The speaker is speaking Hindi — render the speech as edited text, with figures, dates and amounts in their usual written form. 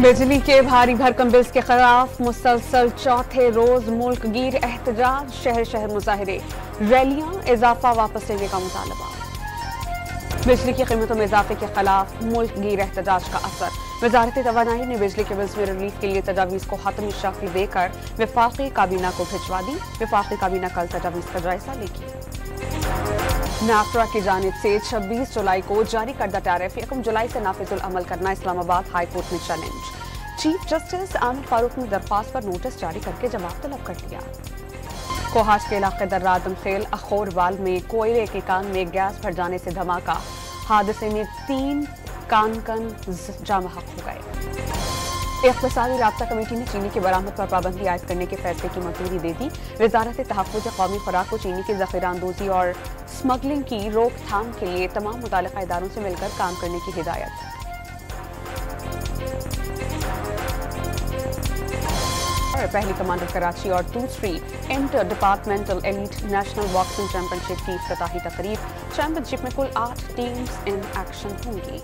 बिजली के भारी भरकम बिल्स के खिलाफ मुसलसल चौथे रोज मुल्क गिर एहतजाज, शहर शहर मुजाहिरे, रैलियां, इजाफा वापस लेने का मुतालबा। बिजली की कीमतों में इजाफे के खिलाफ मुल्क गिर एहतजाज का असर। वजारत तवानाई ने बिजली के बिल्स में रिलीफ के लिए तजावीज़ को हतमी शक्ल देकर वफाकी काबीना को भिजवा दी। वफाकी काबीना कल तजावीज़ का जायजा लेगी। नाफरा की जानिब से 26 जुलाई को जारी करदा टैरिफ 1 जुलाई से नाफिजुल अमल करना इस्लामाबाद हाई कोर्ट में challenge. Chief justice Aamir Farooq ने दरख्वास्त पर नोटिस जारी करके जवाब तलब कर लिया। कोहास के इलाके दर्रा आदमखेल अखोरवाल में कोयले के कान में गैस भर जाने से धमाका। हादसे में 3 कानकन जामहक हो गए। इक़्तिसादी राब्ता कमेटी ने चीनी की बरामद पर पाबंदी आयद करने के फैसले की मंजूरी दे दी। वजारत तहफ़्फ़ुज़ क़ौमी खुराक को चीनी की ज़ख़ीराअंदोज़ी और स्मगलिंग की रोकथाम के लिए तमाम मुताल्लिक़ा इदारों से मिलकर काम करने की हिदायत। पहली कमांडर कराची और दूसरी inter departmental elite national boxing championship की इफ्तिताही तकरीब। चैंपियनशिप में कुल 8 टीम्स इन एक्शन होंगी।